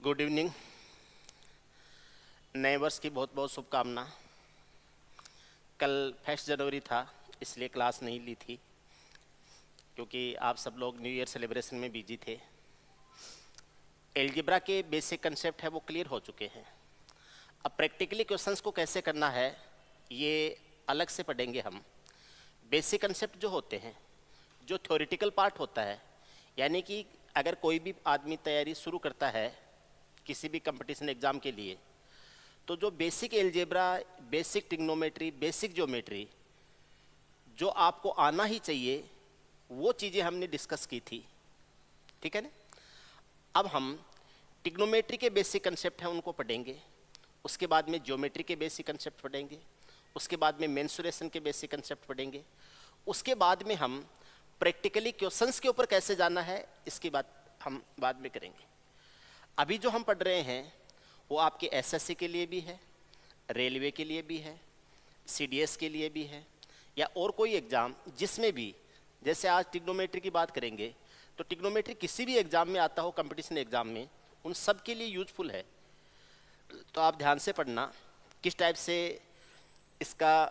Good evening. नए वर्ष की बहुत बहुत शुभकामना। कल 1 जनवरी था, इसलिए क्लास नहीं ली थी क्योंकि आप सब लोग न्यू ईयर सेलिब्रेशन में बिजी थे। एल्जेब्रा के बेसिक कंसेप्ट है वो क्लियर हो चुके हैं। अब प्रैक्टिकली क्वेश्चंस को कैसे करना है ये अलग से पढ़ेंगे हम। बेसिक कंसेप्ट जो होते हैं, जो थ्योरेटिकल पार्ट होता है, यानी कि अगर कोई भी आदमी तैयारी शुरू करता है किसी भी कंपटीशन एग्ज़ाम के लिए, तो जो basic algebra, basic trigonometry, basic geometry जो आपको आना ही चाहिए, वो चीज़ें हमने डिस्कस की थी। ठीक है ना। अब हम ट्रिग्नोमेट्री के बेसिक कंसेप्ट हैं उनको पढ़ेंगे, उसके बाद में ज्योमेट्री के बेसिक कंसेप्ट पढ़ेंगे, उसके बाद में मेंसुरेशन के बेसिक कंसेप्ट पढ़ेंगे, उसके बाद में हम प्रैक्टिकली क्वेश्चंस के ऊपर कैसे जाना है इसकी बात हम बाद में करेंगे। अभी जो हम पढ़ रहे हैं वो आपके एसएससी के लिए भी है, रेलवे के लिए भी है, सीडीएस के लिए भी है, या और कोई एग्ज़ाम जिसमें भी, जैसे आज ट्रिग्नोमेट्री की बात करेंगे तो ट्रिग्नोमेट्री किसी भी एग्ज़ाम में आता हो, कंपटीशन एग्ज़ाम में, उन सब के लिए यूजफुल है। तो आप ध्यान से पढ़ना किस टाइप से इसका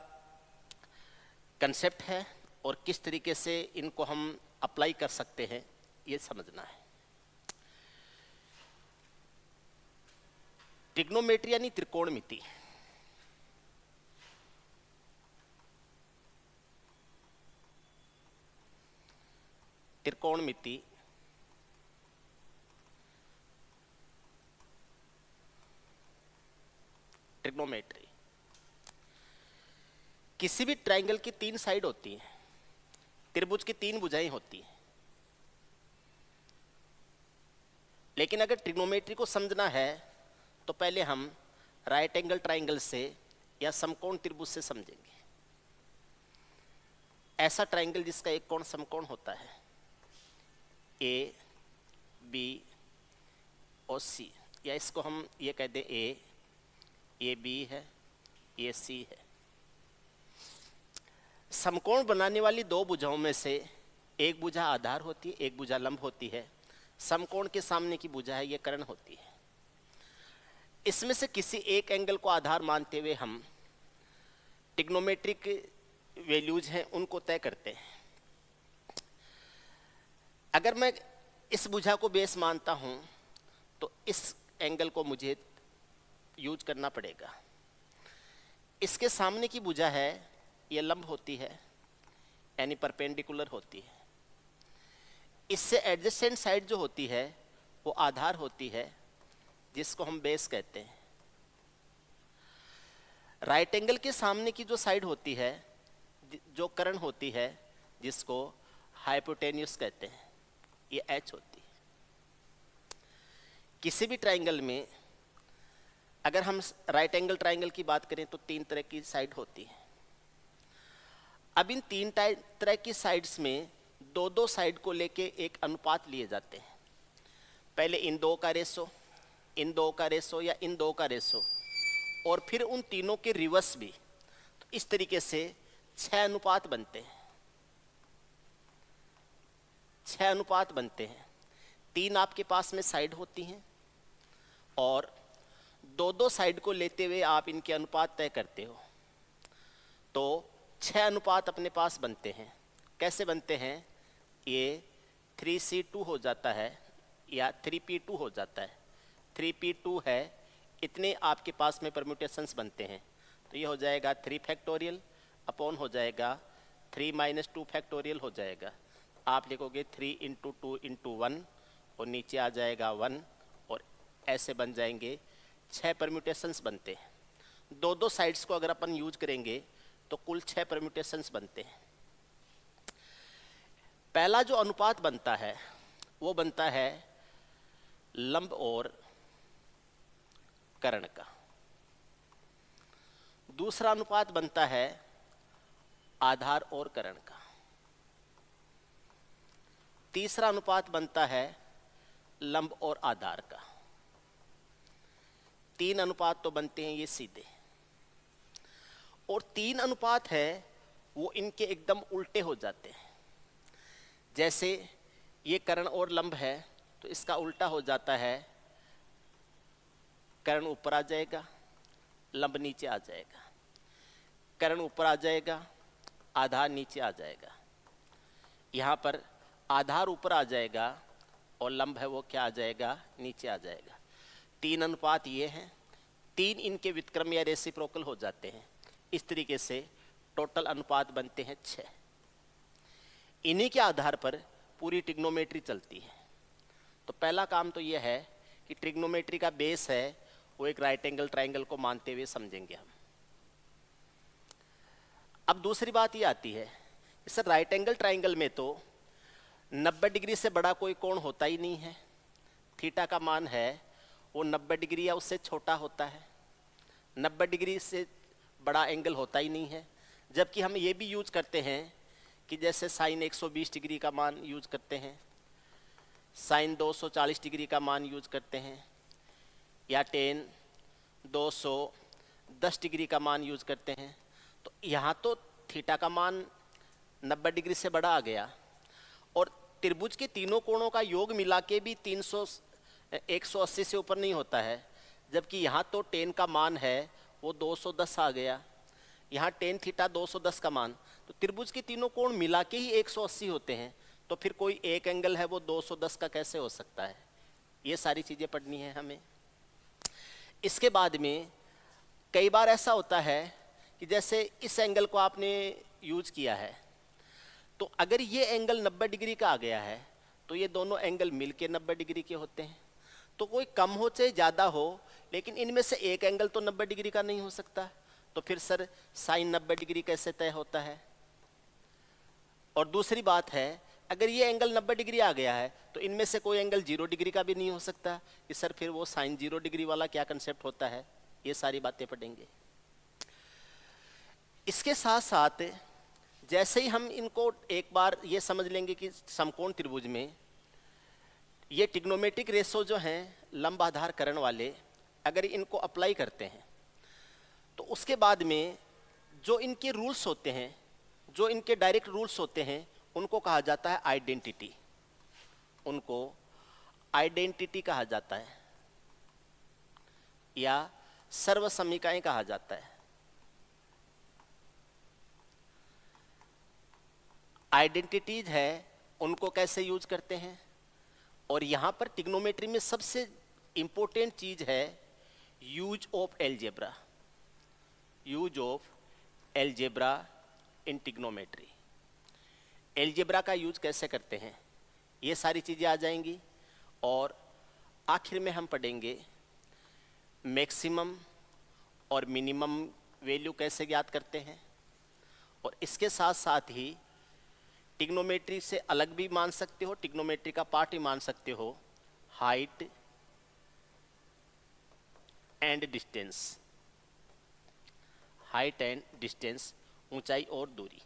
कंसेप्ट है और किस तरीके से इनको हम अप्लाई कर सकते हैं, ये समझना है। ट्रिग्नोमेट्री यानी त्रिकोणमिति। त्रिकोणमिति ट्रिग्नोमेट्री किसी भी ट्रायंगल की 3 साइड होती हैं, त्रिभुज की 3 भुजाएं होती हैं। लेकिन अगर ट्रिग्नोमेट्री को समझना है तो पहले हम राइट एंगल ट्रायंगल से या समकोण त्रिभुज से समझेंगे। ऐसा ट्रायंगल जिसका एक कोण समकोण होता है, ए बी और सी, या इसको हम ये कह दें ए बी है, ये सी है। समकोण बनाने वाली 2 भुजाओं में से एक भुजा आधार होती है, एक भुजा लंब होती है। समकोण के सामने की भुजा है, ये कर्ण होती है। इसमें से किसी एक एंगल को आधार मानते हुए हम ट्रिग्नोमेट्रिक वैल्यूज हैं उनको तय करते हैं। अगर मैं इस भुजा को बेस मानता हूं तो इस एंगल को मुझे यूज करना पड़ेगा। इसके सामने की भुजा है, ये लंब होती है, यानी परपेंडिकुलर होती है। इससे एडजेसेंट साइड जो होती है वो आधार होती है, जिसको हम बेस कहते हैं। राइट एंगल के सामने की जो साइड होती है, जो कर्ण होती है, जिसको हाइपोटेन्यूस कहते हैं, ये एच होती है। किसी भी ट्रायंगल में अगर हम राइट एंगल ट्रायंगल की बात करें तो 3 तरह की साइड होती है। अब इन 3 तरह की साइड्स में 2-2 साइड को लेके एक अनुपात लिए जाते हैं। पहले इन 2 का रेशो, इन 2 का रेशो, या इन 2 का रेशो, और फिर उन तीनों के रिवर्स भी। तो इस तरीके से 6 अनुपात बनते हैं। 6 अनुपात बनते हैं। 3 आपके पास में साइड होती हैं और 2-2 साइड को लेते हुए आप इनके अनुपात तय करते हो, तो 6 अनुपात अपने पास बनते हैं। कैसे बनते हैं? ये 3C2 हो जाता है या 3P2 हो जाता है। 3P2 है, इतने आपके पास में परम्यूटेशंस बनते हैं। तो ये हो जाएगा 3 फैक्टोरियल अपॉन हो जाएगा 3 - 2 फैक्टोरियल हो जाएगा। आप लिखोगे 3 × 2 × 1 और नीचे आ जाएगा 1, और ऐसे बन जाएंगे 6 परम्यूटेशंस बनते हैं। 2-2 साइड्स को अगर अपन यूज करेंगे तो कुल 6 परम्यूटेशंस बनते हैं। पहला जो अनुपात बनता है वो बनता है लंब और कर्ण का। दूसरा अनुपात बनता है आधार और कर्ण का। तीसरा अनुपात बनता है लंब और आधार का। 3 अनुपात तो बनते हैं ये सीधे, और 3 अनुपात है वो इनके एकदम उल्टे हो जाते हैं। जैसे ये कर्ण और लंब है तो इसका उल्टा हो जाता है कर्ण ऊपर आ जाएगा, लंब नीचे आ जाएगा, कर्ण ऊपर आ जाएगा, आधार नीचे आ जाएगा। यहाँ पर आधार ऊपर आ जाएगा और लंब है वो क्या आ जाएगा, नीचे आ जाएगा। 3 अनुपात ये हैं, 3 इनके व्युत्क्रम या रेसिप्रोकल हो जाते हैं। इस तरीके से टोटल अनुपात बनते हैं 6। इन्हीं के आधार पर पूरी ट्रिग्नोमेट्री चलती है। तो पहला काम तो यह है कि ट्रिग्नोमेट्री का बेस है वो एक राइट एंगल ट्राइंगल को मानते हुए समझेंगे हम। अब दूसरी बात ये आती है, इस राइट एंगल ट्राइंगल में तो 90 डिग्री से बड़ा कोई कोण होता ही नहीं है। थीटा का मान है वो 90 डिग्री या उससे छोटा होता है। 90 डिग्री से बड़ा एंगल होता ही नहीं है। जबकि हम ये भी यूज करते हैं कि जैसे साइन 120 डिग्री का मान यूज करते हैं, साइन 240 डिग्री का मान यूज करते हैं, या टेन 210 डिग्री का मान यूज करते हैं। तो यहाँ तो थीटा का मान 90 डिग्री से बड़ा आ गया और त्रिभुज के तीनों कोणों का योग मिला के भी 180 से ऊपर नहीं होता है। जबकि यहाँ तो टेन का मान है वो 210 आ गया, यहाँ टेन थीटा 210 का मान, तो त्रिभुज के तीनों कोण मिला के ही 180 होते हैं। तो फिर कोई एक एंगल है वो 210 का कैसे हो सकता है? ये सारी चीज़ें पढ़नी है हमें। इसके बाद में कई बार ऐसा होता है कि जैसे इस एंगल को आपने यूज किया है, तो अगर ये एंगल 90 डिग्री का आ गया है तो ये दोनों एंगल मिलके 90 डिग्री के होते हैं। तो कोई कम हो चाहे ज़्यादा हो, लेकिन इनमें से एक एंगल तो 90 डिग्री का नहीं हो सकता। तो फिर सर साइन 90 डिग्री कैसे तय होता है? और दूसरी बात है, अगर ये एंगल 90 डिग्री आ गया है तो इनमें से कोई एंगल 0 डिग्री का भी नहीं हो सकता कि सर फिर वो साइन 0 डिग्री वाला क्या कंसेप्ट होता है? ये सारी बातें पढ़ेंगे। इसके साथ साथ जैसे ही हम इनको एक बार ये समझ लेंगे कि समकोण त्रिभुज में ये ट्रिग्नोमेट्रिक रेशो जो हैं लंब आधार कर्ण वाले, अगर इनको अप्लाई करते हैं तो उसके बाद में जो इनके रूल्स होते हैं, जो इनके डायरेक्ट रूल्स होते हैं, उनको कहा जाता है आइडेंटिटी। उनको आइडेंटिटी कहा जाता है या सर्वसमीकाएं कहा जाता है। आइडेंटिटीज है उनको कैसे यूज करते हैं? और यहां पर ट्रिग्नोमेट्री में सबसे इंपॉर्टेंट चीज है use of algebra. Use of algebra in trigonometry. Algebra का यूज कैसे करते हैं, ये सारी चीजें आ जाएंगी। और आखिर में हम पढ़ेंगे मैक्सिमम और मिनिमम वैल्यू कैसे ज्ञात करते हैं। और इसके साथ साथ ही ट्रिग्नोमेट्री से अलग भी मान सकते हो, ट्रिग्नोमेट्री का पार्ट ही मान सकते हो, height and distance. Height and distance, ऊंचाई और दूरी,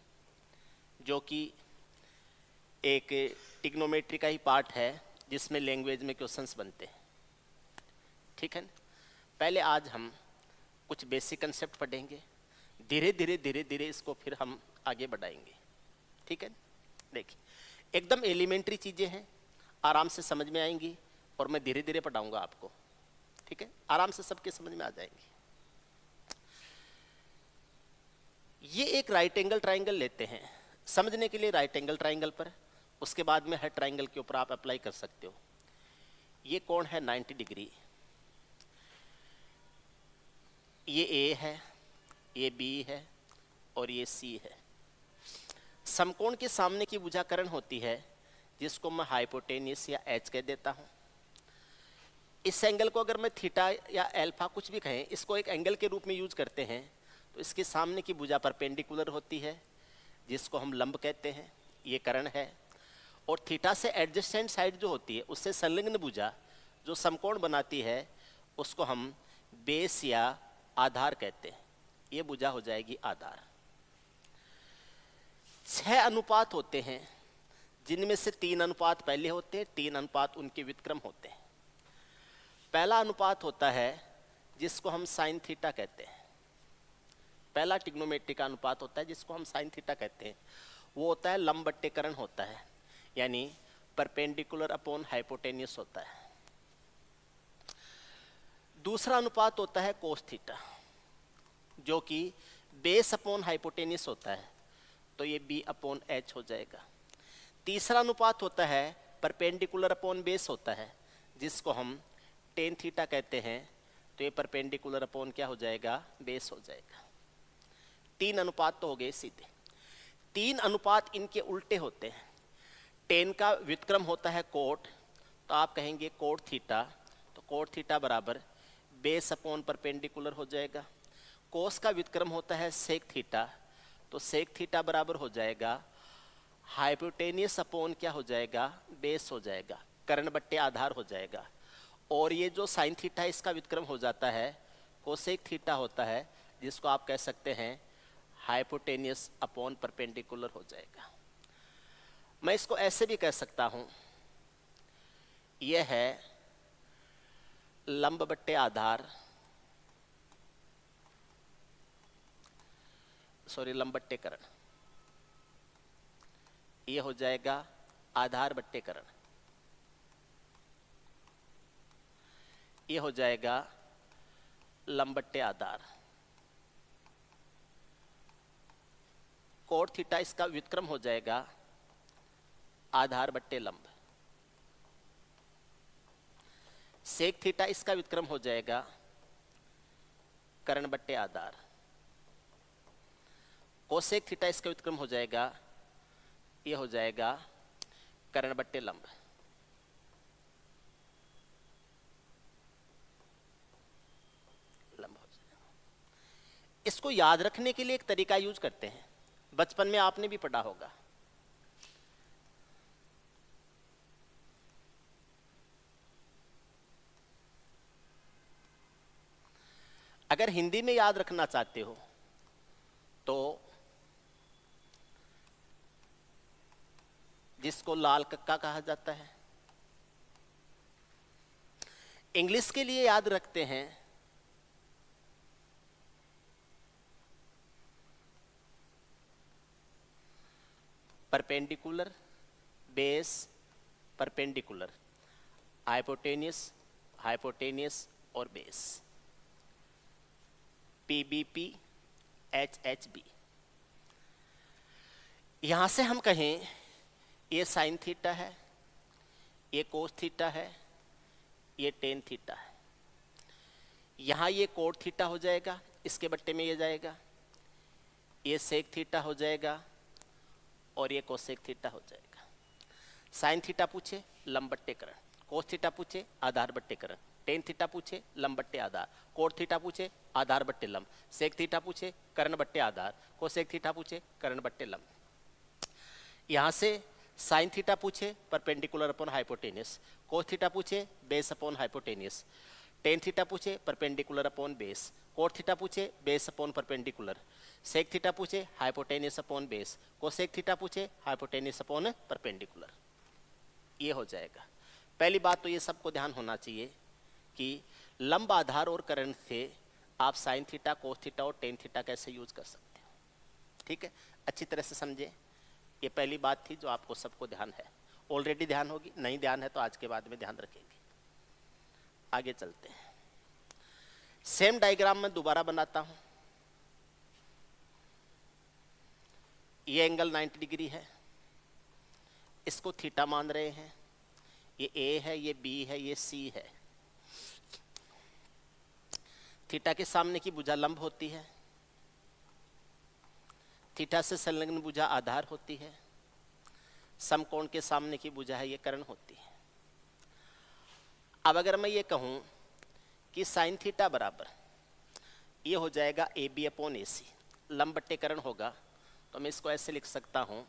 जो कि एक ट्रिग्नोमेट्री का ही पार्ट है जिसमें लैंग्वेज में क्वेश्चंस बनते हैं। ठीक है, पहले आज हम कुछ बेसिक कंसेप्ट पढ़ेंगे, धीरे धीरे इसको फिर हम आगे बढ़ाएंगे। ठीक है, देखिए एकदम एलिमेंट्री चीज़ें हैं, आराम से समझ में आएंगी और मैं धीरे धीरे पढ़ाऊंगा आपको। ठीक है, आराम से सबके समझ में आ जाएंगी। ये एक राइट एंगल ट्राइंगल लेते हैं समझने के लिए, राइट एंगल ट्राइंगल पर, उसके बाद में हर ट्राइंगल के ऊपर आप अप्लाई कर सकते हो। ये कोण है 90 डिग्री, ये ए है, ये बी है और ये सी है। समकोण के सामने की भुजा कर्ण होती है जिसको मैं हाइपोटेन्यूस या एच कह देता हूं। इस एंगल को अगर मैं थीटा या अल्फा कुछ भी कहें, इसको एक एंगल के रूप में यूज करते हैं, तो इसके सामने की भुजा परपेंडिकुलर होती है जिसको हम लंब कहते हैं, ये कर्ण है। और थीटा से एडजेसेंट साइड जो होती है उससे संलग्न भुजा जो समकोण बनाती है उसको हम बेस या आधार कहते हैं। ये भुजा हो जाएगी आधार। 6 अनुपात होते हैं जिनमें से 3 अनुपात पहले होते हैं, 3 अनुपात उनके व्युत्क्रम होते हैं। पहला अनुपात होता है जिसको हम साइन थीटा कहते हैं। पहला ट्रिग्नोमेट्री का अनुपात होता है जिसको हम साइन थीटा कहते हैं, वो होता है लंब बट्टे कर्ण होता है, यानी परपेंडिकुलर अपॉन हाइपोटेन्यूस होता है। दूसरा अनुपात होता है कोस थीटा, जो कि बेस अपॉन हाइपोटेनियस होता है, तो ये बी अपॉन एच हो जाएगा। तीसरा अनुपात होता है परपेंडिकुलर अपॉन बेस होता है, जिसको हम टेन थीटा कहते हैं, तो ये परपेंडिकुलर अपॉन क्या हो जाएगा, बेस हो जाएगा। तीन अनुपात तो हो गए सीधे। तीन अनुपात इनके उल्टे होते हैं। टेन का व्युत्क्रम होता है कोट, तो आप कहेंगे कोट थीटा, तो कोट थीटा बराबर बेस अपॉन परपेंडिकुलर हो जाएगा। कोस का व्युत्क्रम होता है सेक थीटा, तो सेक थीटा बराबर हो जाएगा हाइपोटेनियस अपॉन क्या हो जाएगा, बेस हो जाएगा, कर्ण बट्टे आधार हो जाएगा। और ये जो साइन थीटा है इसका व्युत्क्रम हो जाता है कोसेक थीटा होता है, जिसको आप कह सकते हैं हाइपोटेनियस अपॉन परपेंडिकुलर हो जाएगा। मैं इसको ऐसे भी कह सकता हूं, यह है लंब बट्टे आधार, सॉरी लंब बट्टे कर्ण, यह हो जाएगा आधार बट्टे कर्ण, यह हो जाएगा लंब बट्टे आधार। कोट थीटा इसका व्युत्क्रम हो जाएगा आधार बट्टे लंब। सेक थीटा इसका व्युत्क्रम हो जाएगा कर्ण बट्टे आधार। कोसेक थीटा इसका व्युत्क्रम हो जाएगा, ये हो जाएगा कर्ण बट्टे लंब। लंब हो जाएगा। इसको याद रखने के लिए एक तरीका यूज करते हैं, बचपन में आपने भी पढ़ा होगा। अगर हिंदी में याद रखना चाहते हो तो जिसको लाल कक्का कहा जाता है, इंग्लिश के लिए याद रखते हैं perpendicular, base, perpendicular, hypotenuse, hypotenuse और बेस, पीबीपी, एचएचबी। यहां से हम कहें ये साइन थीटा है, ये कोस थीटा है, ये टेन थीटा है। यहां ये कोट थीटा हो जाएगा, इसके बट्टे में ये जाएगा, ये सेक थीटा हो जाएगा और ये कोसेक थीटा हो जाएगा। साइन थीटा पूछे लंब बट्टे कर्ण, कोस थीटा पूछे आधार बट्टे कर्ण, टेन थीटा पूछे लंब बट्टे आधार, कोट थीटा पूछे आधार बट्टे लंब, सेक थीटा पूछे कर्ण बट्टे आधार, कोसेक थीटा पूछे कर्ण बट्टे लंब। यहां से साइन थीटा पूछे perpendicular upon hypotenuse, cos theta पूछे base upon hypotenuse, tan theta पूछे perpendicular upon base, cot theta पूछे base upon perpendicular, sec theta पूछे hypotenuse upon base, cosec theta पूछे हाइपोटेनियस अपॉन परपेंडिकुलर। ये हो जाएगा। पहली बात तो ये सबको ध्यान होना चाहिए कि लंब आधार और कर्ण से आप साइन थीटा, कोस थीटा और टेन थीटा कैसे यूज कर सकते हो। ठीक है, अच्छी तरह से समझे। ये पहली बात थी जो आपको सबको ध्यान है, ऑलरेडी ध्यान होगी, नहीं ध्यान है तो आज के बाद में ध्यान रखेंगे। आगे चलते हैं। सेम डायग्राम में दोबारा बनाता हूं। ये एंगल 90 डिग्री है, इसको थीटा मान रहे हैं। ये ए है, ये बी है, ये सी है। थीटा के सामने की भुजा लंब होती है, थीटा से संलग्न भुजा आधार होती है, समकोण के सामने की भुजा है ये कर्ण होती है। अब अगर मैं ये कहूं कि साइन थीटा बराबर ये हो जाएगा ए बी अपॉन ए सी, लंब बट्टे कर्ण होगा, तो मैं इसको ऐसे लिख सकता हूं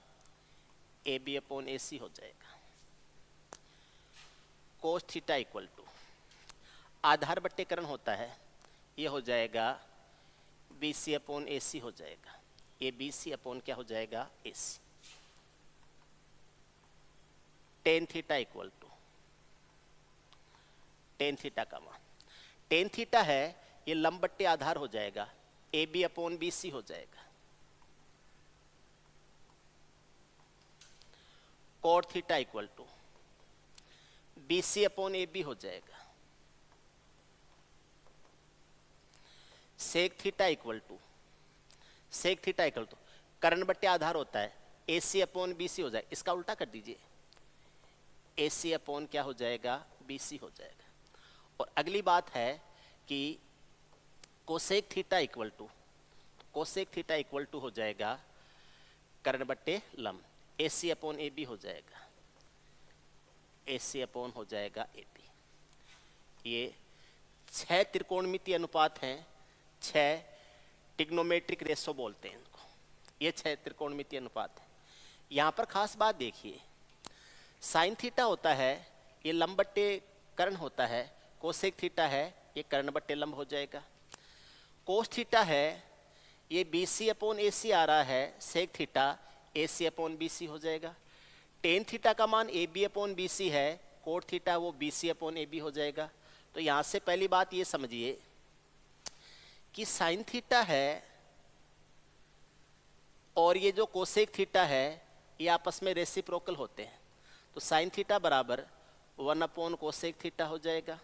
ए बी अपॉन ए सी हो जाएगा। कोस थीटा इक्वल टू आधार बट्टे कर्ण होता है, ये हो जाएगा बी सी अपॉन ए सी हो जाएगा। ये बी सी अपॉन क्या हो जाएगा, A C. Tan theta equal to tan theta का मान, टेन थीटा है ये लंब बट्टे आधार हो जाएगा, A B upon B C हो जाएगा। Cot theta equal to B C upon A B हो जाएगा। सेक थीटा इक्वल टू कर्ण बट्टे आधार होता है AC अपॉन BC हो जाए, इसका उल्टा कर दीजिए, AC अपॉन क्या हो जाएगा, BC हो जाएगा। और अगली बात है कि कोसेक थीटा इक्वल टू हो जाएगा कर्ण बट्टे लंब, AC अपॉन AB हो जाएगा, AC अपॉन हो जाएगा AB। ये 6 त्रिकोणमितीय अनुपात हैं, 6 टिग्नोमेट्रिक रेशो बोलते हैं इनको, ये 6 त्रिकोणमितीय अनुपात है। यहाँ पर खास बात देखिए, साइन थीटा होता है ये लंब बट्टे कर्ण होता है, कोसेक थीटा है ये कर्ण बट्टे लंब हो जाएगा, कोस थीटा है ये BC अपॉन AC आ रहा है, sec theta AC upon BC हो जाएगा, टेन थीटा का मान AB अपॉन BC है, कोट थीटा वो BC अपॉन AB हो जाएगा। तो यहाँ से पहली बात ये समझिए कि साइन थीटा है और ये जो कोसेक थीटा है ये आपस में रेसिप्रोकल होते हैं, तो साइन थीटा बराबर 1 अपॉन कोसेक थीटा हो जाएगा।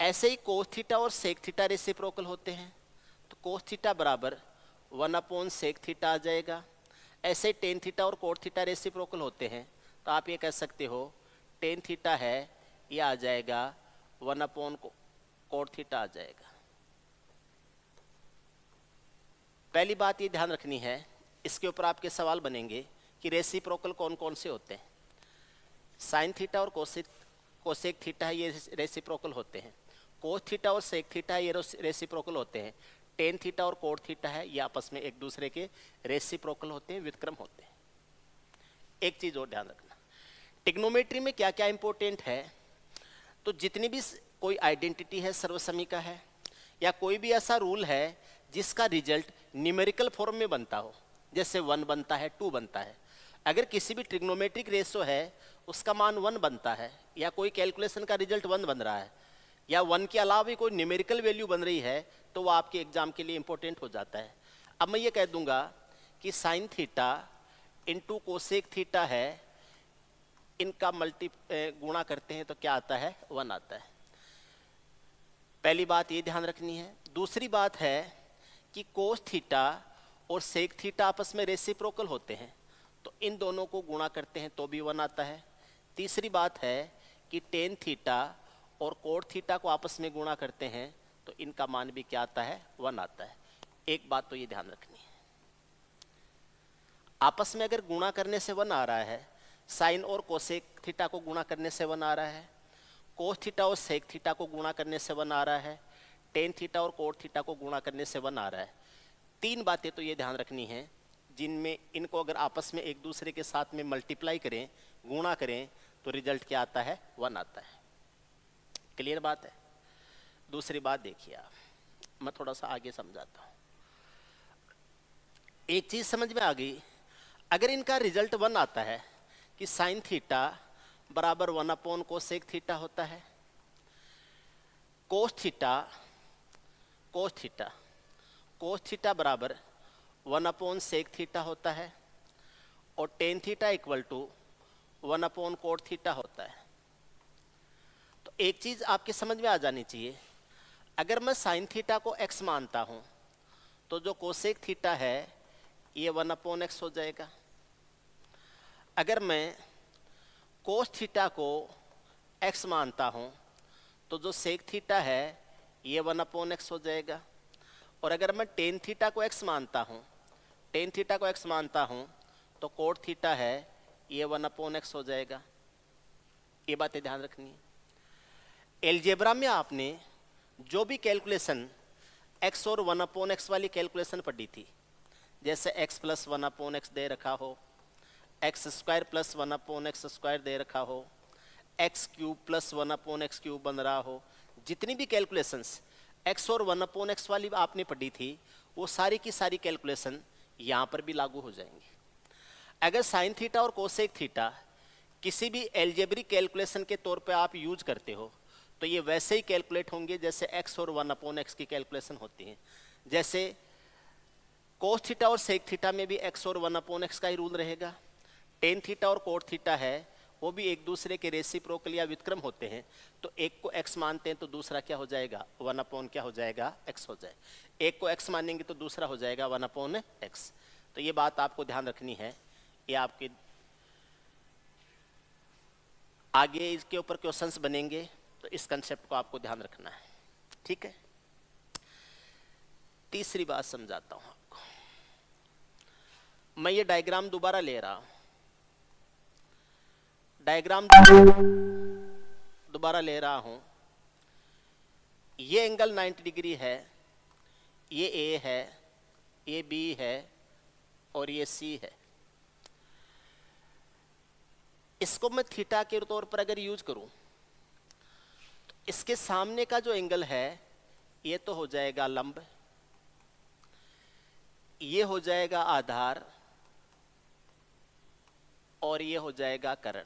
ऐसे ही कोस थीटा और सेक थीटा रेसिप्रोकल होते हैं, तो कोस थीटा बराबर 1 अपॉन सेक थीटा आ जाएगा। ऐसे ही टेन थीटा और कोट थीटा रेसिप्रोकल होते हैं, तो आप ये कह सकते हो टेन थीटा है ये आ जाएगा 1 अपॉन कोट थीटा आ जाएगा। पहली बात ये ध्यान रखनी है, इसके ऊपर आपके सवाल बनेंगे कि रेसिप्रोकल कौन कौन से होते हैं। साइन थीटा और कोसेक थीटा है ये रेसिप्रोकल होते हैं, कोस थीटा और सेक थीटा है ये रेसिप्रोकल होते हैं, टेन थीटा और कोट थीटा है ये आपस में एक दूसरे के रेसिप्रोकल होते हैं, व्युत्क्रम होते हैं। एक चीज और ध्यान रखना, टिग्नोमेट्री में क्या क्या इंपॉर्टेंट है, तो जितनी भी कोई आइडेंटिटी है सर्वसमी का है या कोई भी ऐसा रूल है जिसका रिजल्ट न्यूमेरिकल फॉर्म में बनता हो, जैसे 1 बनता है, 2 बनता है, अगर किसी भी ट्रिग्नोमेट्रिक रेशो है उसका मान 1 बनता है या कोई कैलकुलेशन का रिजल्ट 1 बन रहा है या 1 के अलावा भी कोई न्यूमेरिकल वैल्यू बन रही है, तो वो आपके एग्जाम के लिए इंपॉर्टेंट हो जाता है। अब मैं ये कह दूंगा कि sine theta into cosec theta है, इनका गुणा करते हैं तो क्या आता है, 1 आता है। पहली बात ये ध्यान रखनी है। दूसरी बात है कि कोस थीटा और सेक थीटा आपस में रेसिप्रोकल होते हैं, तो इन दोनों को गुणा करते हैं तो भी 1 आता है। तीसरी बात है कि टेन थीटा और कोट थीटा को आपस में गुणा करते हैं तो इनका मान भी क्या आता है, 1 आता है। एक बात तो ये ध्यान रखनी है, आपस में अगर गुणा करने से 1 आ रहा है, साइन और कोसेक थीटा को गुणा करने से 1 आ रहा है, कोस थीटा और सेक थीटा को गुणा करने से 1 आ रहा है, टेन थीटा और कोट थीटा को गुणा करने से 1 आ रहा है। 3 बातें तो ये ध्यान रखनी है जिनमें इनको अगर आपस में एक दूसरे के साथ में मल्टीप्लाई करें, गुणा करें, तो रिजल्ट क्या आता है, 1 आता है। क्लियर बात है। दूसरी बात देखिए आप, मैं थोड़ा सा आगे समझाता हूं। एक चीज समझ में आ गई, अगर इनका रिजल्ट 1 आता है कि साइन थीटा बराबर 1 अपॉन कोसेक थीटा होता है, कोस थीटा बराबर 1 अपॉन सेक थीटा होता है, और tan theta equal to 1 upon cot theta होता है। तो एक चीज आपके समझ में आ जानी चाहिए, अगर मैं साइन थीटा को x मानता हूं तो जो कोसेक थीटा है ये 1 अपॉन एक्स हो जाएगा। अगर मैं कोस थीटा को x मानता हूं तो जो सेक थीटा है ये 1 अपॉन एक्स हो जाएगा। और अगर मैं टेन थीटा को x मानता हूं तो कोट थीटा है ये 1 अपॉन एक्स हो जाएगा। ये बातें ध्यान रखनी है। एलजेब्रा में आपने जो भी कैलकुलेशन x और 1 अपॉन एक्स वाली कैलकुलेशन पढ़ी थी, जैसे x प्लस 1 अपॉन एक्स दे रखा हो, x square plus 1 upon x square दे रखा हो, x cube plus 1 upon x cube बन रहा हो, जितनी भी कैलकुलेशंस x और 1 अपॉन एक्स वाली आपने पढ़ी थी, वो सारी की सारी कैलकुलेशन यहाँ पर भी लागू हो जाएंगी। अगर साइन थीटा और कोसेक थीटा किसी भी एल्जेब्रिक कैलकुलेशन के तौर पे आप यूज करते हो, तो ये वैसे ही कैलकुलेट होंगे जैसे x और 1 अपॉन एक्स की कैलकुलेशन होती है। जैसे कोस थीटा और सेक थीटा में भी x और 1 अपॉन एक्स का ही रूल रहेगा, टेन थीटा और कोट थीटा है वो भी एक दूसरे के रेसिप्रोकल या व्युत्क्रम होते हैं, तो एक को x मानते हैं तो दूसरा क्या हो जाएगा 1 क्या हो जाएगा x हो जाए, एक को x मानेंगे तो दूसरा हो जाएगा 1/x। तो ये बात आपको ध्यान रखनी है, ये आपके आगे इसके ऊपर क्वेश्चंस बनेंगे, तो इस कंसेप्ट को आपको ध्यान रखना है, ठीक है। तीसरी बात समझाता हूं आपको, मैं ये डायग्राम दोबारा ले रहा हूं, डायग्राम दोबारा ले रहा हूं। ये एंगल 90 डिग्री है, ये A है, ये B है और ये C है। इसको मैं थीटा के तौर पर अगर यूज करूं तो इसके सामने का जो एंगल है ये तो हो जाएगा लंब, ये हो जाएगा आधार और ये हो जाएगा कर्ण।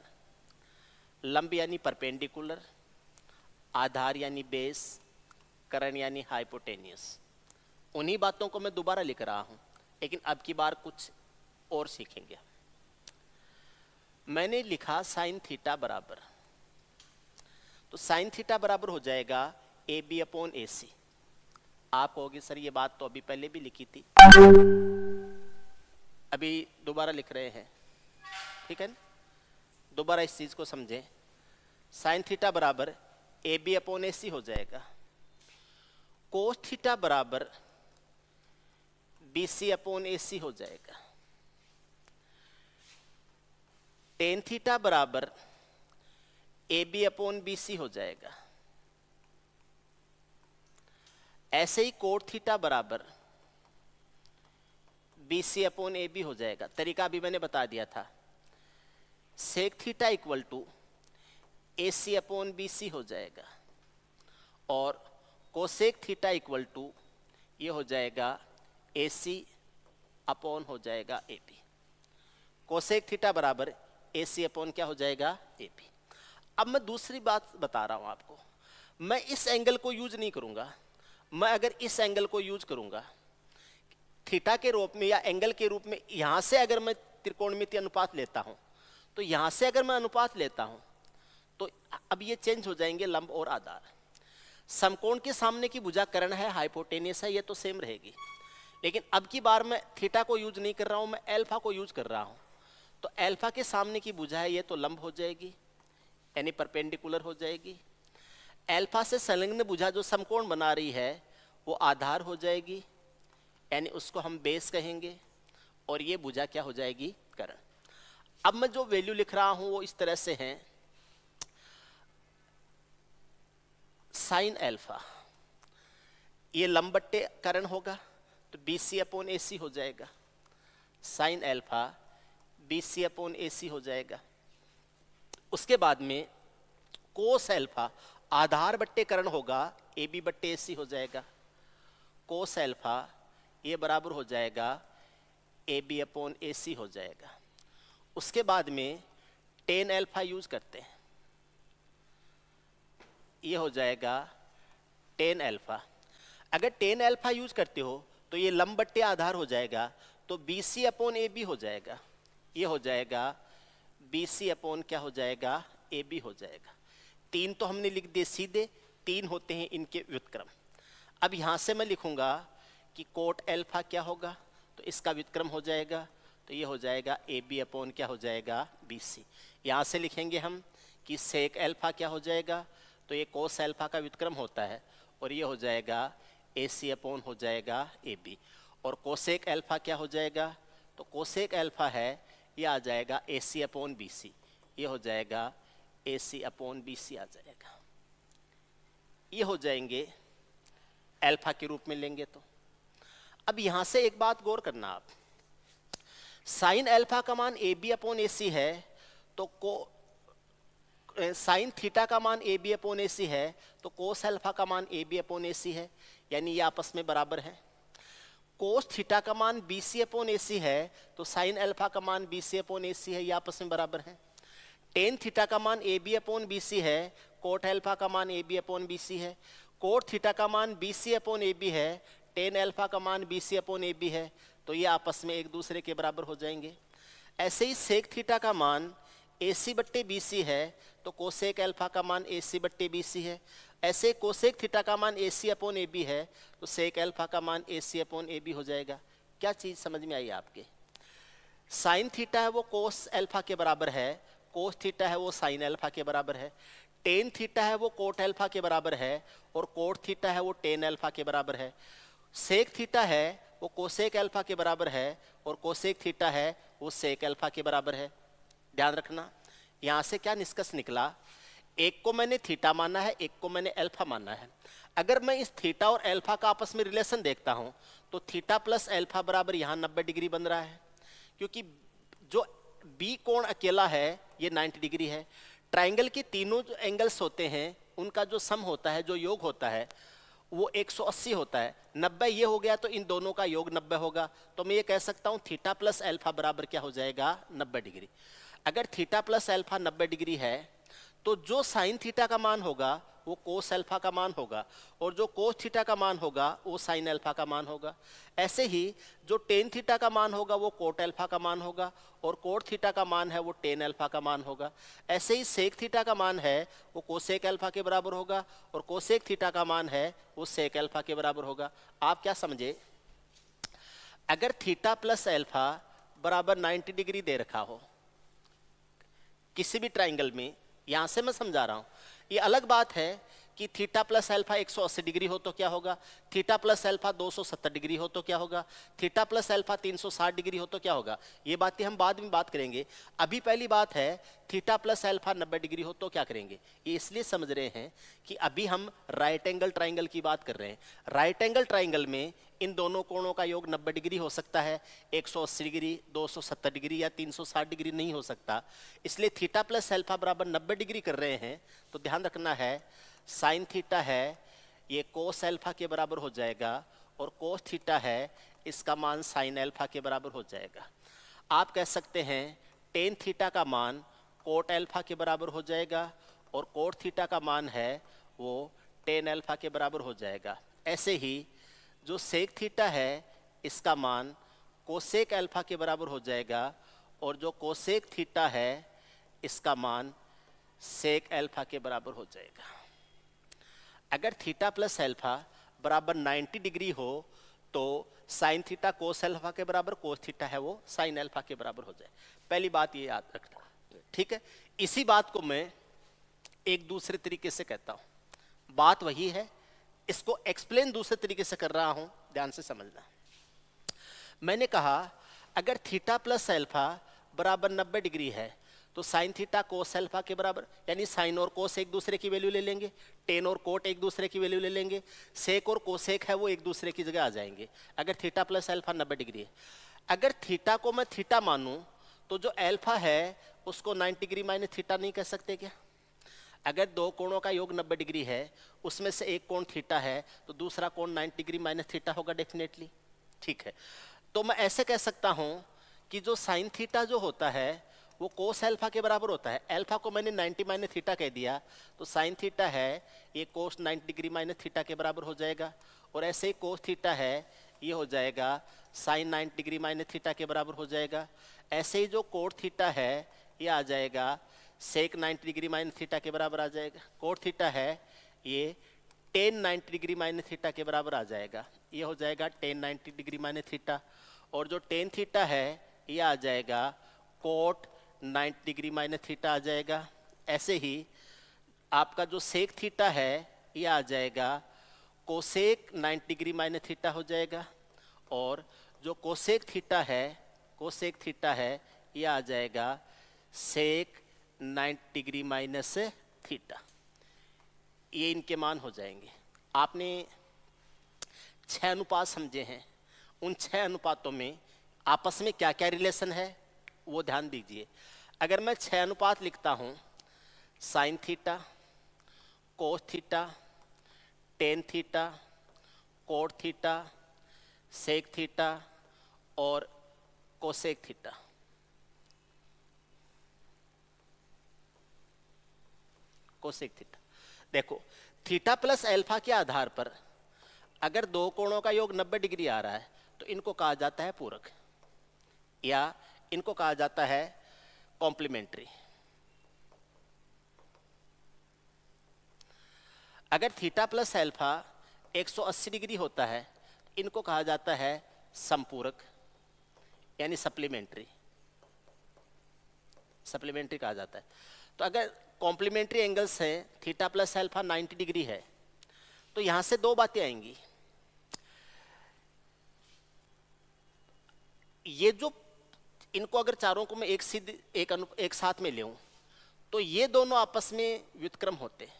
लंब यानी परपेंडिकुलर, आधार यानी बेस, कर्ण यानी हाइपोटेनियस। उन्हीं बातों को मैं दोबारा लिख रहा हूं, लेकिन अब की बार कुछ और सीखेंगे। मैंने लिखा साइन थीटा बराबर, तो साइन थीटा बराबर हो जाएगा AB/AC। आप कहोगे सर ये बात तो अभी पहले भी लिखी थी, अभी दोबारा लिख रहे हैं, ठीक है ना। दोबारा इस चीज को समझें, साइन थीटा बराबर AB/AC हो जाएगा, कोस थीटा बराबर BC/AC हो जाएगा, टेन थीटा बराबर AB/BC हो जाएगा, ऐसे ही कोट थीटा बराबर BC/AB हो जाएगा। तरीका भी मैंने बता दिया था। सेक थीटा इक्वल टू AC/BC हो जाएगा और कोसेक थीटा इक्वल टू ये हो जाएगा AC हो जाएगा AB। कोसेक थीटा बराबर AC क्या हो जाएगा AB। अब मैं दूसरी बात बता रहा हूं आपको, मैं इस एंगल को यूज नहीं करूंगा, मैं अगर इस एंगल को यूज करूंगा थीटा के रूप में या एंगल के रूप में, यहां से अगर मैं त्रिकोणमितीय अनुपात लेता हूं, तो यहां से अगर मैं अनुपात लेता हूं तो अब ये चेंज हो जाएंगे लंब और आधार। समकोण के सामने की भुजा कर्ण है, हाइपोटेनियस है, ये तो सेम रहेगी, लेकिन अब की बार मैं थीटा को यूज नहीं कर रहा हूं, मैं एल्फा को यूज कर रहा हूं। तो एल्फा के सामने की भुजा है ये तो लंब हो जाएगी, यानी परपेंडिकुलर हो जाएगी। एल्फा से संलग्न भुजा जो समकोण बना रही है वो आधार हो जाएगी, यानी उसको हम बेस कहेंगे, और ये भुजा क्या हो जाएगी कर्ण। अब मैं जो वैल्यू लिख रहा हूं वो इस तरह से है, साइन एल्फा ये लंब बट्टे कर्ण होगा तो BC/AC हो जाएगा, साइन एल्फा BC/AC हो जाएगा। उसके बाद में कोस एल्फा आधार बट्टे कर्ण होगा, AB/AC हो जाएगा, कोस एल्फा ये बराबर हो जाएगा AB/AC हो जाएगा। उसके बाद में टेन एल्फा यूज करते हैं, ये हो जाएगा टेन एल्फा। अगर टेन एल्फा यूज करते हो तो ये लंब बट्टे आधार हो जाएगा, तो BC/AB हो जाएगा, ये हो जाएगा BC/ क्या हो जाएगा AB हो जाएगा। तीन तो हमने लिख दिए सीधे, तीन होते हैं इनके व्युत्क्रम। अब यहां से मैं लिखूंगा कि कोट एल्फा क्या होगा, तो इसका व्युत्क्रम हो जाएगा, तो ये हो जाएगा AB/ क्या हो जाएगा BC। यहां से लिखेंगे हम कि सेक एल्फा क्या हो जाएगा, तो ये कोस एल्फा का व्युत्क्रम होता है, और ये हो जाएगा AC/ हो जाएगा AB। और कोसेक एल्फा क्या हो जाएगा, तो कोसेक एल्फा है ये आ जाएगा AC/BC, ये हो जाएगा AC/BC आ जाएगा। ये हो जाएंगे एल्फा के रूप में लेंगे तो। अब यहां से एक बात गौर करना आप, साइन एल्फा का मान AB/AC है, तो साइन थीटा का मान AB/AC है, तो कोस एल्फा का मान AB/AC है, यानी ये आपस में बराबर है। कोस थीटा का मान BC/AC है, तो साइन एल्फा का मान BC/AC है, ये आपस में बराबर है। टेन थीटा का मान AB/BC है, कोट एल्फा का मान AB/BC है, कोट थीटा का मान BC/AB है, टेन एल्फा का मान BC/AB है, तो ये आपस में एक दूसरे के बराबर हो जाएंगे। ऐसे ही सेक थीटा का मान AC बट्टे BC है तो कोसेक अल्फा का मान AC बट्टे BC है। ऐसे कोसेक थीटा का मान AC अपॉन AB है तो सेक अल्फा का मान AC अपॉन AB हो जाएगा। क्या चीज समझ में आई आपके? साइन थीटा है वो कोस अल्फा के बराबर है, कोस थीटा है वो साइन अल्फा के बराबर है, टेन थीटा है वो कोट अल्फा के बराबर है और कोट थीटा है वो टेन अल्फा के बराबर है। सेक थीटा है वो कोसेक अल्फा के बराबर है और कोसेक थीटा है वो सेक अल्फा के बराबर है। ध्यान रखना, यहां से क्या निष्कर्ष निकला, एक को मैंने थीटा माना है, एक को मैंने अल्फा माना है। अगर मैं इस थीटा और अल्फा का आपस में रिलेशन देखता हूं तो थीटा प्लस अल्फा बराबर यहां 90 डिग्री बन रहा है, क्योंकि जो बी कोण अकेला है ये 90 डिग्री है। ट्राइंगल के तीनों जो एंगल्स होते हैं उनका जो सम होता है, जो योग होता है वो 180 होता है। 90 ये हो गया तो इन दोनों का योग 90 होगा, तो मैं ये कह सकता हूं थीटा प्लस अल्फा बराबर क्या हो जाएगा, 90 डिग्री। अगर थीटा प्लस अल्फा 90 डिग्री है तो जो साइन थीटा का मान होगा वो कोस अल्फा का मान होगा और जो कोस थीटा का मान होगा वो साइन अल्फा का मान होगा। ऐसे ही जो टेन थीटा का मान होगा वो कोट अल्फा का मान होगा और कोट थीटा का मान है वो टेन अल्फा का मान होगा। ऐसे ही सेक थीटा का मान है वो कोसेक अल्फा के बराबर होगा और कोसेक थीटा का मान है वो सेक अल्फा के बराबर होगा। आप क्या समझे, अगर थीटा प्लस अल्फा बराबर 90 डिग्री दे रखा हो किसी भी ट्राइंगल में, यहां से मैं समझा रहा हूं, ये अलग बात है कि थीटा प्लस अल्फा 180 डिग्री हो तो क्या होगा, थीटा प्लस अल्फा 270 डिग्री हो तो क्या होगा, थीटा प्लस अल्फा 360 डिग्री हो तो क्या होगा। ये बातें हम बाद में बात करेंगे। अभी पहली बात है थीटा प्लस अल्फा 90 डिग्री हो तो क्या करेंगे। ये इसलिए समझ रहे हैं कि अभी हम राइट एंगल ट्राइंगल की बात कर रहे हैं। राइट एंगल ट्राइंगल में इन दोनों कोणों का योग 90 डिग्री हो सकता है, 180 डिग्री, 270 डिग्री या 360 डिग्री नहीं हो सकता। इसलिए थीटा प्लस अल्फा बराबर 90 डिग्री कर रहे हैं तो ध्यान रखना है साइन थीटा है ये कोस अल्फा के बराबर हो जाएगा और कोस थीटा है इसका मान साइन अल्फा के बराबर हो जाएगा। आप कह सकते हैं टेन थीटा का मान कोट अल्फा के बराबर हो जाएगा और कोट थीटा का मान है वो टेन अल्फा के बराबर हो जाएगा। ऐसे ही जो सेक थीटा है इसका मान कोसेक अल्फा के बराबर हो जाएगा और जो कोसेक थीटा है इसका मान सेक अल्फा के बराबर हो जाएगा। अगर थीटा प्लस अल्फा बराबर 90 डिग्री हो तो साइन थीटा कोस अल्फा के बराबर, कोस थीटा है वो साइन अल्फा के बराबर हो जाए। पहली बात ये याद रखना, ठीक है। इसी बात को मैं एक दूसरे तरीके से कहता हूं, बात वही है, इसको एक्सप्लेन दूसरे तरीके से कर रहा हूं, ध्यान से समझना। मैंने कहा अगर थीटा प्लस अल्फा बराबर 90 डिग्री है तो साइन थीटा कोस अल्फा के बराबर, यानी साइन और कोस एक दूसरे की वैल्यू ले लेंगे, टेन और कोट एक दूसरे की वैल्यू ले लेंगे, सेक और कोसेक है वो एक दूसरे की जगह आ जाएंगे अगर थीटा प्लस अल्फा 90 डिग्री है। अगर थीटा को मैं थीटा मानूं तो जो अल्फा है उसको 90 डिग्री माइनस थीटा नहीं कह सकते क्या। अगर दो कोणों का योग 90 डिग्री है उसमें से एक कोण थीटा है तो दूसरा कोण 90 डिग्री माइनस थीटा होगा डेफिनेटली, ठीक है। तो मैं ऐसे कह सकता हूं कि जो साइन थीटा जो होता है वो कोस अल्फा के बराबर होता है। अल्फा को मैंने 90 माइनस थीटा कह दिया तो साइन थीटा है ये कोस 90 डिग्री माइनस थीटा के बराबर हो जाएगा और ऐसे ही कोस थीटा है ये हो जाएगा साइन 90 डिग्री माइनस थीटा के बराबर हो जाएगा। ऐसे ही जो कोट थीटा है ये आ जाएगा सेक 90 डिग्री माइनस थीटा के बराबर आ जाएगा। कोट थीटा है ये टेन 90 डिग्री माइनस थीटा के बराबर आ जाएगा, ये हो जाएगा टेन 90 डिग्री माइनस थीटा। और जो टेन थीटा है ये आ जाएगा कोट 90 डिग्री माइनस थीटा आ जाएगा। ऐसे ही आपका जो सेक थीटा है ये आ जाएगा कोसेक 90 डिग्री माइनस थीटा हो जाएगा और जो कोसेक थीटा है ये आ जाएगा सेक 90 डिग्री माइनस थीटा। ये इनके मान हो जाएंगे। आपने 6 अनुपात समझे हैं, उन 6 अनुपातों में आपस में क्या क्या रिलेशन है वो ध्यान दीजिए। अगर मैं 6 अनुपात लिखता हूं, sine theta, cos theta, tan theta, cot theta, sec theta और कोसेक थीटा, कोसेक थीटा। देखो थीटा प्लस अल्फा के आधार पर अगर दो कोणों का योग 90 डिग्री आ रहा है तो इनको कहा जाता है पूरक या इनको कहा जाता है कॉम्प्लीमेंट्री। अगर थीटा प्लस अल्फा 180 डिग्री होता है, इनको कहा जाता है संपूरक यानी सप्लीमेंट्री, सप्लीमेंट्री कहा जाता है। तो अगर कॉम्प्लीमेंट्री एंगल्स है थीटा प्लस अल्फा 90 डिग्री है, तो यहां से दो बातें आएंगी। ये जो इनको अगर चारों को मैं एक साथ में लेऊं, तो ये दोनों आपस में व्युत्क्रम होते हैं,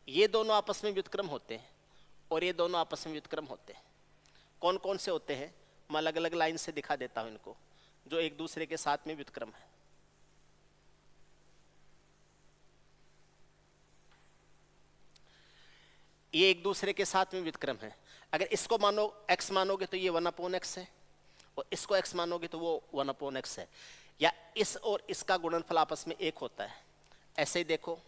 ये दोनों आपस में व्युत्क्रम होते हैं, और ये दोनों आपस में व्युत्क्रम होते हैं। कौन कौन से होते हैं, मैं अलग अलग लाइन से दिखा देता हूं इनको, जो एक दूसरे के साथ में व्युत्क्रम है। ये एक दूसरे के साथ में व्युत्क्रम है। अगर इसको मानो x मानोगे तो ये 1/x है, और इसको x मानोगे तो वो 1/x है। या इस और इसका गुणनफल आपस में एक होता है, ऐसे ही देखो,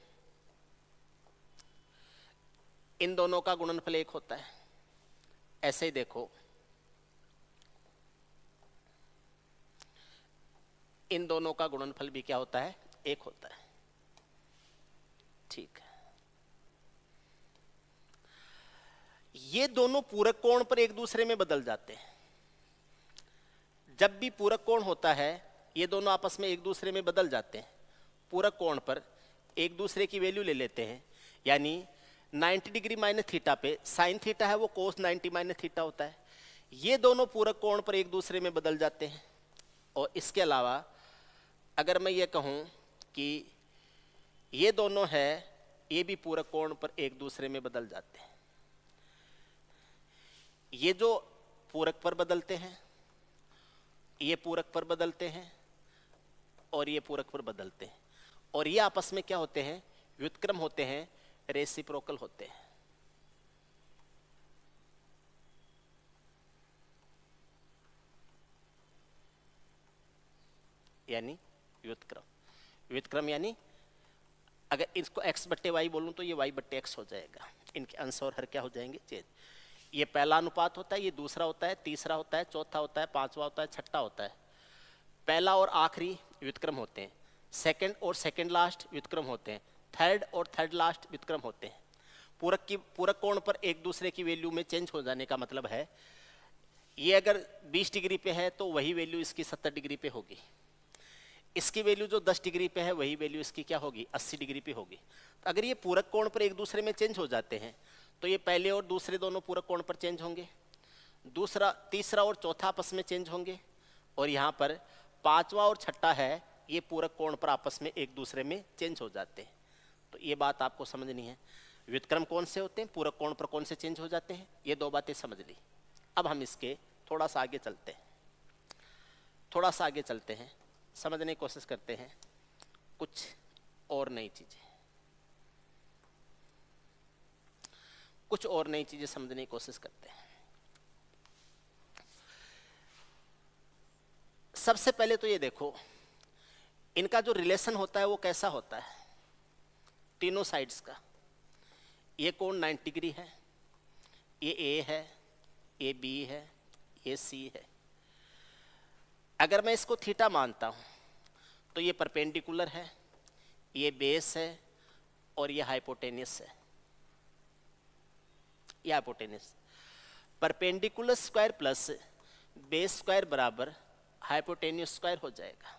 इन दोनों का गुणनफल एक होता है, ऐसे ही देखो, इन दोनों का गुणनफल भी क्या होता है, एक होता है। ठीक है, ये दोनों पूरक कोण पर एक दूसरे में बदल जाते हैं। जब भी पूरक कोण होता है, ये दोनों आपस में एक दूसरे में बदल जाते हैं। पूरक कोण पर एक दूसरे की वैल्यू ले लेते हैं, यानी 90 डिग्री माइनस थीटा पे साइन थीटा है वो कोस 90 माइनस थीटा होता है। ये दोनों पूरक कोण पर एक दूसरे में बदल जाते हैं। और इसके अलावा अगर मैं ये कहूँ कि ये दोनों है, ये भी पूरक कोण पर एक दूसरे में बदल जाते हैं। ये जो पूरक पर बदलते हैं, ये पूरक पर बदलते हैं, और ये पूरक पर बदलते हैं, और ये आपस में क्या होते हैं, व्युत्क्रम होते हैं, रेसिप्रोकल होते हैं। यानी व्युत्क्रम, व्युत्क्रम यानी अगर इसको x बट्टे वाई बोलूं तो ये y बट्टे x हो जाएगा। इनके अंश और हर क्या हो जाएंगे, चेंज। ये पहला अनुपात होता है, ये दूसरा होता है, तीसरा होता है, चौथा होता है, पांचवा होता है, छठा होता है। पहला और आखिरी व्युत्क्रम होते हैं, सेकंड और सेकंड लास्ट व्युत्क्रम होते हैं, थर्ड और थर्ड लास्ट व्युत्क्रम होते हैं। पूरक कोण पर एक दूसरे की वैल्यू में चेंज हो जाने का मतलब है, ये अगर 20 डिग्री पे है तो वही वैल्यू इसकी 70 डिग्री पे होगी, इसकी वैल्यू जो 10 डिग्री पे है वही वैल्यू इसकी क्या होगी, 80 डिग्री पे होगी। तो अगर ये पूरक कोण पर एक दूसरे में चेंज हो जाते हैं, तो ये पहले और दूसरे दोनों पूरक कोण पर चेंज होंगे, दूसरा तीसरा और चौथा आपस में चेंज होंगे, और यहाँ पर पांचवा और छठा है, ये पूरक कोण पर आपस में एक दूसरे में चेंज हो जाते हैं। तो ये बात आपको समझनी है। व्युत्क्रम कौन से होते हैं, पूरक कोण पर कौन से चेंज हो जाते हैं, ये दो बातें समझ ली। अब हम इसके थोड़ा सा आगे चलते हैं, थोड़ा सा आगे चलते हैं, समझने की कोशिश करते हैं कुछ और नई चीजें, कुछ और नई चीजें समझने की कोशिश करते हैं। सबसे पहले तो ये देखो, इनका जो रिलेशन होता है वो कैसा होता है, तीनों साइड्स का। ये कोण 90 डिग्री है, ये ए है, ये बी है, ये सी है। अगर मैं इसको थीटा मानता हूं तो ये परपेंडिकुलर है, ये बेस है, और ये हाइपोटेन्यूस है। ये hypotenuse, perpendicular square plus base square बराबर हाइपोटेन्यूस स्क्वायर हो जाएगा।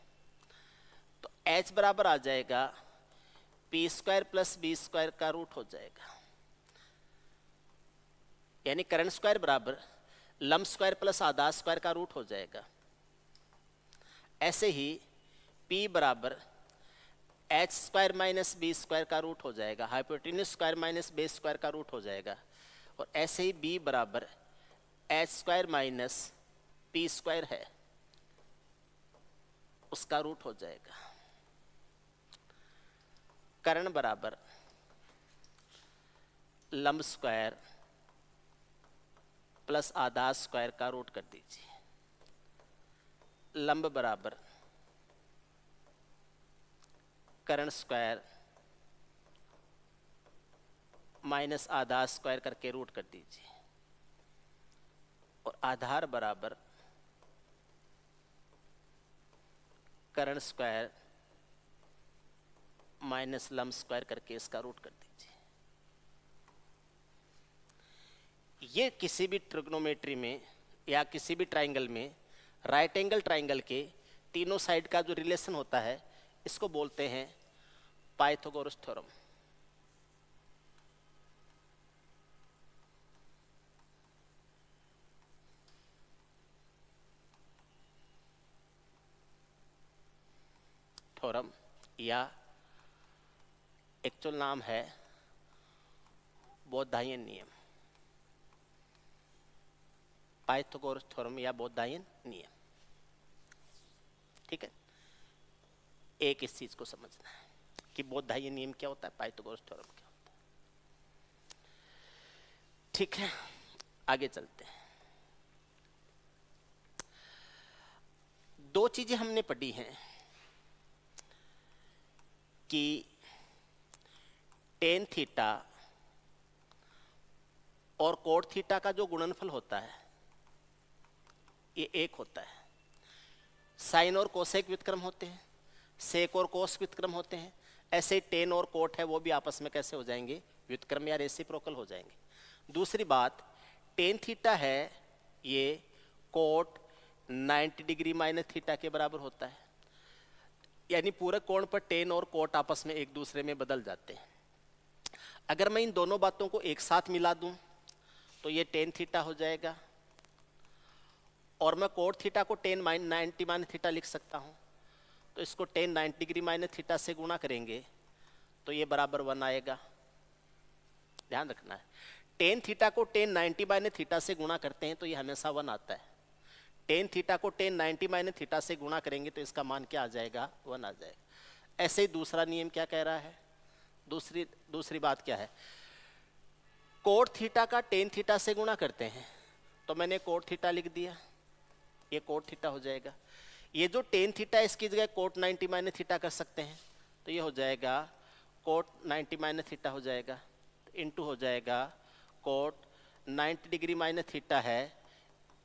तो h बराबर आ जाएगा P square plus B square का रूट हो जाएगा, यानी करण स्क्वायर बराबर लंब स्क्वायर प्लस आधार स्क्वायर का रूट हो जाएगा। ऐसे ही p बराबर H square minus B square का रूट हो जाएगा, hypotenuse square minus base square का रूट हो जाएगा। और ऐसे ही b बराबर H square minus P square है, उसका रूट हो जाएगा। कर्ण बराबर लंब स्क्वायर प्लस आधार स्क्वायर का रूट कर दीजिए। लंब बराबर कर्ण स्क्वायर माइनस आधार स्क्वायर करके रूट कर दीजिए। और आधार बराबर कर्ण स्क्वायर माइनस लंब स्क्वायर करके इसका रूट कर दीजिए। ये किसी भी ट्रिग्नोमेट्री में या किसी भी ट्राइंगल में राइट एंगल ट्राइंगल के तीनों साइड का जो रिलेशन होता है इसको बोलते हैं पाइथागोरस थ्योरम। थ्योरम या एक्चुअल नाम है बोधायन नियम, पाइथागोरस थ्योरम या बोधायन नियम। ठीक है, एक इस चीज को समझना है कि बोधायन नियम क्या होता है, पाइथागोरस थ्योरम क्या होता है। ठीक है, आगे चलते हैं। दो चीजें हमने पढ़ी हैं कि टेन थीटा और कोट थीटा का जो गुणनफल होता है ये एक होता है। साइन और कोसेक व्युत्क्रम होते हैं, सेक और कोस व्युत्क्रम होते हैं। ऐसे टेन और कोट है वो भी आपस में कैसे हो जाएंगे, व्युत्क्रम या रेसिप्रोकल हो जाएंगे। दूसरी बात, टेन थीटा है ये कोट 90 डिग्री माइनस थीटा के बराबर होता है, यानी पूरक कोण पर टेन और कोट आपस में एक दूसरे में बदल जाते हैं। अगर मैं इन दोनों बातों को एक साथ मिला दूं तो ये टेन थीटा हो जाएगा, और मैं कोट थीटा को टेन 90 माइनस थीटा लिख सकता हूं। तो इसको टेन 90 डिग्री माइनस थीटा से गुणा करेंगे तो ये बराबर 1 आएगा। ध्यान रखना है, टेन थीटा को टेन 90 माइनस थीटा से गुणा करते हैं तो ये हमेशा 1 आता है। टेन थीटा को टेन 90 माइनस थीटा से गुणा करेंगे तो इसका मान क्या आ जाएगा, 1 आ जाएगा। ऐसे ही दूसरा नियम क्या कह रहा है, दूसरी बात क्या है, कोट थीटा का टेन थीटा से गुणा करते हैं तो मैंने कोट थीटा लिख दिया, ये कोट थीटा हो जाएगा। ये जो टेन थीटा है इसकी जगह कोट 90 माइनस थीटा कर सकते हैं तो ये हो जाएगा कोट 90 माइनस थीटा हो जाएगा, इनटू हो जाएगा कोट 90 डिग्री माइनस थीटा है,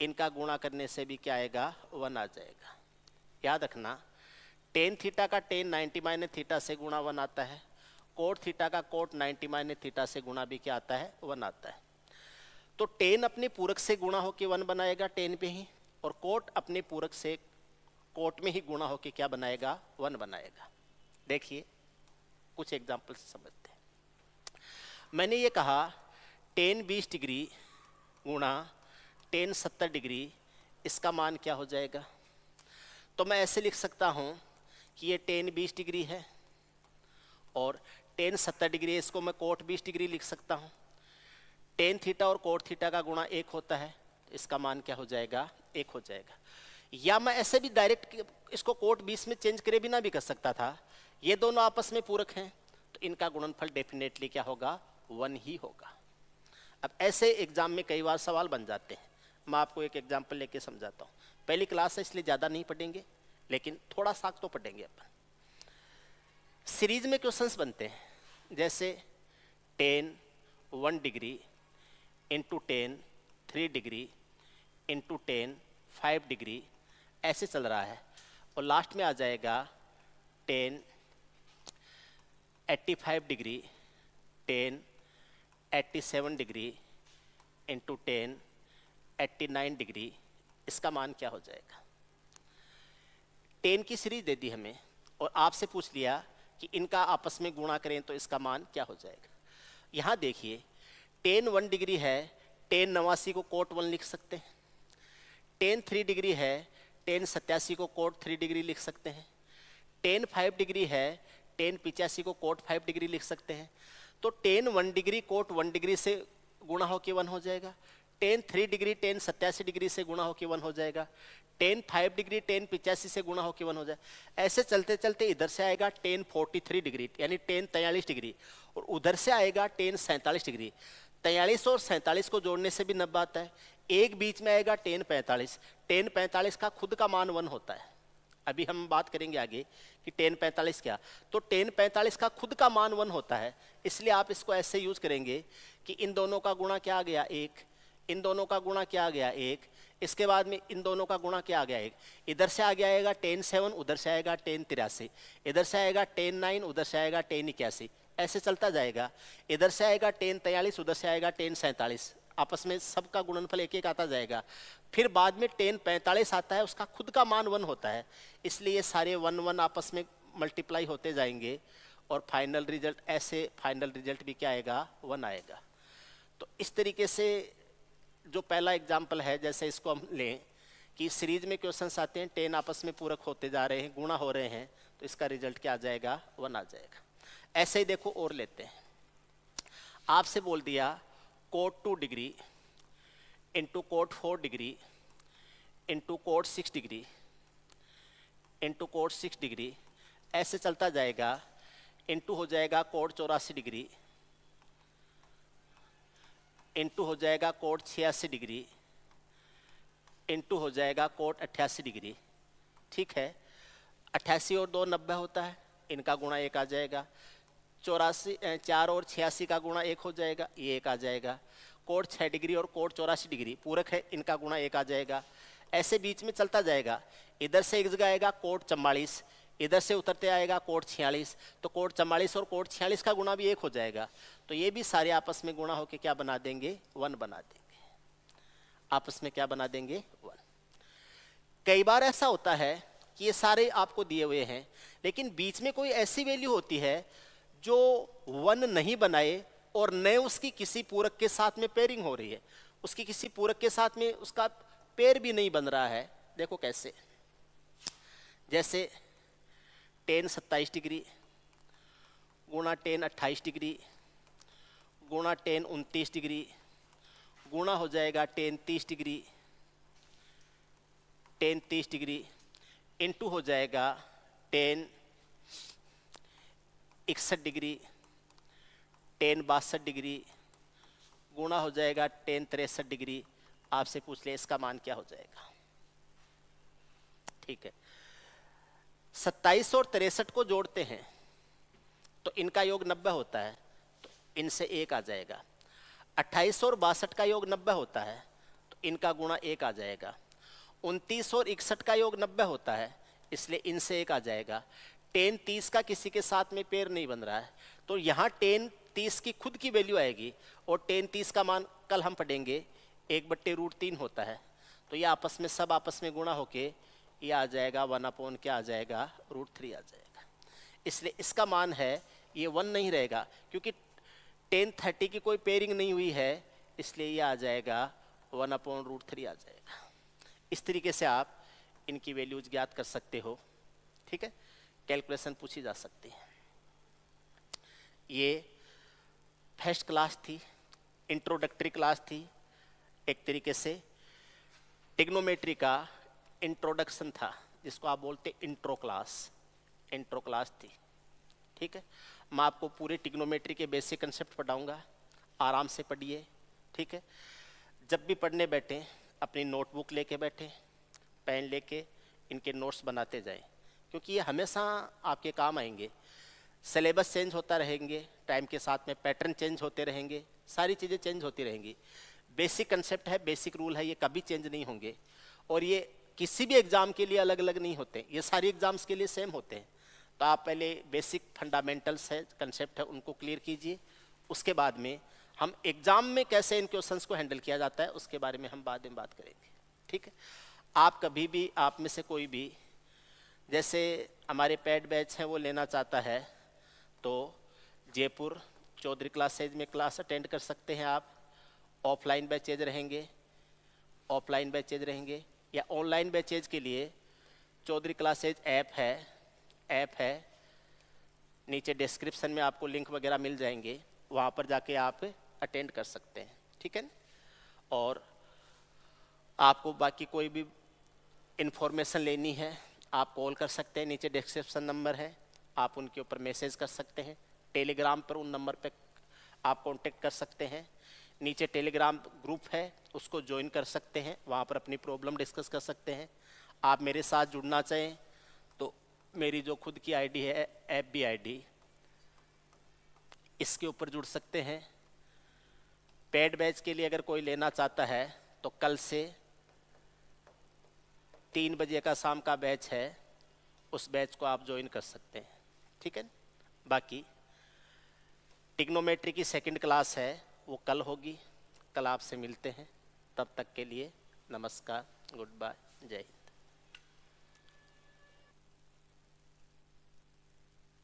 इनका गुणा करने से भी क्या आएगा, 1 आ जाएगा। याद रखना, टेन थीटा का टेन 90 माइनस थीटा से गुणा 1 आता है, कोट थीटा का कोट 90 माइनस थीटा से गुणा भी क्या आता है, 1 आता है। तो टेन अपने पूरक से गुणा होके 1 बनाएगा टेन पे ही, और कोट अपने पूरक से कोट में ही गुणा होके क्या बनाएगा, 1 बनाएगा। देखिए कुछ एग्जाम्पल से समझते हैं। मैंने ये कहा टेन 20 डिग्री गुणा टेन 70 डिग्री, इसका मान क्या हो जाएगा। तो मैं ऐसे लिख सकता हूं कि ये टेन 20 डिग्री है और टेन 70 डिग्री है, इसको मैं कोट 20 डिग्री लिख सकता हूं। टेन थीटा और कोट थीटा का गुणा 1 होता है, इसका मान क्या हो जाएगा, 1 हो जाएगा। या मैं ऐसे भी डायरेक्ट इसको कोट 20 में चेंज करे बिना भी कर सकता था। ये दोनों आपस में पूरक हैं तो इनका गुणनफल डेफिनेटली क्या होगा, 1 ही होगा। अब ऐसे एग्जाम में कई बार सवाल बन जाते हैं, मैं आपको एक एग्जाम्पल लेके समझाता हूँ। पहली क्लास है इसलिए ज़्यादा नहीं पढ़ेंगे, लेकिन थोड़ा सा तो पढ़ेंगे अपन। सीरीज में क्वेश्चंस बनते हैं जैसे ten 1 degree into ten 3 degree into ten 5 degree, ऐसे चल रहा है। और लास्ट में आ जाएगा ten 85 degree ten 87 degree into ten 89 degree, इसका मान क्या हो जाएगा। टेन की सीरीज दे दी हमें और आपसे पूछ लिया कि इनका आपस में गुणा करें तो इसका मान क्या हो जाएगा। यहाँ देखिए टेन 1 डिग्री है, टेन 89 को कोट 1 लिख सकते हैं। टेन 3 डिग्री है, टेन 87 को कोट 3 डिग्री लिख सकते हैं। टेन 5 डिग्री है, टेन 85 को कोट 5 डिग्री लिख सकते हैं। तो टेन 1 डिग्री कोट 1 डिग्री से गुणा होके 1 हो जाएगा। टेन 3 डिग्री टेन 87 डिग्री से गुणा होके 1 हो जाएगा। टेन 5 डिग्री टेन 85 से गुणा होके 1 हो जाएगा। ऐसे चलते चलते इधर से आएगा टेन 43 डिग्री यानी टेन 43 डिग्री, और उधर से आएगा टेन 47 डिग्री। 43 और 47 को जोड़ने से भी 90 आता है। एक बीच में आएगा टेन 45। टेन 45 का खुद का मान 1 होता है। अभी हम बात करेंगे आगे कि टेन 45 क्या, तो टेन 45 का खुद का मान 1 होता है। इसलिए आप इसको ऐसे यूज करेंगे कि इन दोनों का गुणा क्या आ गया, 1, इन दोनों का गुणा क्या आ गया, 1, इसके बाद में इन दोनों का गुणा क्या आ गया, 1। इधर से आ गया आएगा टेन 7, उधर से आएगा टेन 83, इधर से आएगा टेन 9, उधर से आएगा टेन 81, ऐसे चलता जाएगा। इधर से आएगा टेन 43, उधर से आएगा टेन 47, आपस में सबका गुणनफल एक एक आता जाएगा। फिर बाद में tan 45 आता है, उसका खुद का मान 1 होता है, इसलिए ये सारे 1 1 आपस में मल्टीप्लाई होते जाएंगे और फाइनल रिजल्ट ऐसे, फाइनल रिजल्ट भी क्या आएगा, 1 आएगा। तो इस तरीके से जो पहला एग्जाम्पल है, जैसे इसको हम लें कि सीरीज में क्वेश्चंस आते हैं, 10 आपस में पूरक होते जा रहे हैं, गुणा हो रहे हैं, तो इसका रिजल्ट क्या आ जाएगा, 1 आ जाएगा। ऐसे ही देखो और लेते हैं, आपसे बोल दिया cot 2 degree into cot 4 degree into cot 6 degree into cot 6 degree, ऐसे चलता जाएगा, इंटू हो जाएगा cot 84 डिग्री इंटू हो जाएगा cot 86 डिग्री इंटू हो जाएगा cot 88 डिग्री। ठीक है, 88 और 2 90 होता है, इनका गुणा 1 आ जाएगा। 4 और 86 का गुणा 1 हो जाएगा, ये 1 आ जाएगा। cot 6 डिग्री और cot 84 डिग्री पूरक है, इनका गुणा 1 आ जाएगा। ऐसे बीच में चलता जाएगा, इधर से एक जगह आएगा cot 44, इधर से उतरते आएगा cot 46, तो cot 44 और cot 46 का गुणा भी 1 हो जाएगा। तो ये भी सारे आपस में गुणा होके क्या बना देंगे, 1 बना देंगे, आपस में क्या बना देंगे, 1। कई बार ऐसा होता है कि ये सारे आपको दिए हुए हैं, लेकिन बीच में कोई ऐसी वैल्यू होती है जो 1 नहीं बनाए और न उसकी किसी पूरक के साथ में पेयरिंग हो रही है, उसकी किसी पूरक के साथ में उसका पेयर भी नहीं बन रहा है। देखो कैसे, जैसे tan 27 डिग्री गुणा tan 28 डिग्री गुणा tan 29 डिग्री गुणा हो जाएगा tan 30 degree tan 30 degree into हो जाएगा tan 61 डिग्री tan 62 डिग्री गुणा हो जाएगा tan 63 डिग्री। आपसे पूछ ले इसका मान क्या हो जाएगा। ठीक है, 27 और 63 को जोड़ते हैं तो इनका योग 90 होता है, तो इनसे 1 आ जाएगा। 28 और 62 का योग 90 होता है, तो इनका गुणा 1 आ जाएगा। 29 और 61 का योग 90 होता है, इसलिए इनसे 1 आ जाएगा। tan 30 का किसी के साथ में पेयर नहीं बन रहा है, तो यहाँ tan 30 की खुद की वैल्यू आएगी, और tan 30 का मान कल हम पढ़ेंगे 1/√3 होता है, तो ये आपस में सब आपस में गुणा होके ये आ जाएगा 1 क्या आ जाएगा, √3 आ जाएगा। इसलिए इसका मान है ये 1 नहीं रहेगा, क्योंकि tan 30 की कोई पेयरिंग नहीं हुई है, इसलिए ये आ जाएगा 1/√3 आ जाएगा। इस तरीके से आप इनकी वैल्यूज ज्ञात कर सकते हो। ठीक है, कैलकुलेशन पूछी जा सकती है। ये फर्स्ट क्लास थी, इंट्रोडक्टरी क्लास थी, एक तरीके से टिग्नोमेट्री का इंट्रोडक्शन था, जिसको आप बोलते इंट्रो क्लास थी। ठीक है, मैं आपको पूरे टिग्नोमेट्री के बेसिक कंसेप्ट पढ़ाऊंगा, आराम से पढ़िए। ठीक है, जब भी पढ़ने बैठे अपनी नोटबुक लेके बैठे, पेन लेके इनके नोट्स बनाते जाएं, क्योंकि ये हमेशा आपके काम आएंगे। सिलेबस चेंज होता रहेंगे, टाइम के साथ में पैटर्न चेंज होते रहेंगे, सारी चीज़ें चेंज होती रहेंगी। बेसिक कंसेप्ट है, बेसिक रूल है, ये कभी चेंज नहीं होंगे, और ये किसी भी एग्ज़ाम के लिए अलग अलग नहीं होते, ये सारी एग्ज़ाम्स के लिए सेम होते हैं। तो आप पहले बेसिक फंडामेंटल्स है, कंसेप्ट है, उनको क्लियर कीजिए। उसके बाद में हम एग्ज़ाम में कैसे इन क्वेश्चंस को हैंडल किया जाता है उसके बारे में हम बाद में बात करेंगे। ठीक है, आप कभी भी, आप में से कोई भी जैसे हमारे पेड बैच हैं वो लेना चाहता है, तो जयपुर चौधरी क्लासेज में क्लास अटेंड कर सकते हैं आप। ऑफलाइन बैचेज रहेंगे, या ऑनलाइन बैचेज के लिए चौधरी क्लासेज ऐप है, नीचे डिस्क्रिप्शन में आपको लिंक वगैरह मिल जाएंगे, वहाँ पर जाके आप अटेंड कर सकते हैं। ठीक है, और आपको बाकी कोई भी इंफॉर्मेशन लेनी है आप कॉल कर सकते हैं, नीचे डिस्क्रिप्शन नंबर है, आप उनके ऊपर मैसेज कर सकते हैं। टेलीग्राम पर उन नंबर पे आप कांटेक्ट कर सकते हैं, नीचे टेलीग्राम ग्रुप है उसको ज्वाइन कर सकते हैं, वहाँ पर अपनी प्रॉब्लम डिस्कस कर सकते हैं। आप मेरे साथ जुड़ना चाहें तो मेरी जो खुद की आईडी है FB ID, इसके ऊपर जुड़ सकते हैं। पेड बैच के लिए अगर कोई लेना चाहता है तो कल से 3 बजे का शाम का बैच है, उस बैच को आप ज्वाइन कर सकते हैं। ठीक है, बाकी टिग्नोमेट्री की सेकंड क्लास है वो कल होगी, कल आपसे मिलते हैं। तब तक के लिए नमस्कार, गुड बाय, जय हिंद।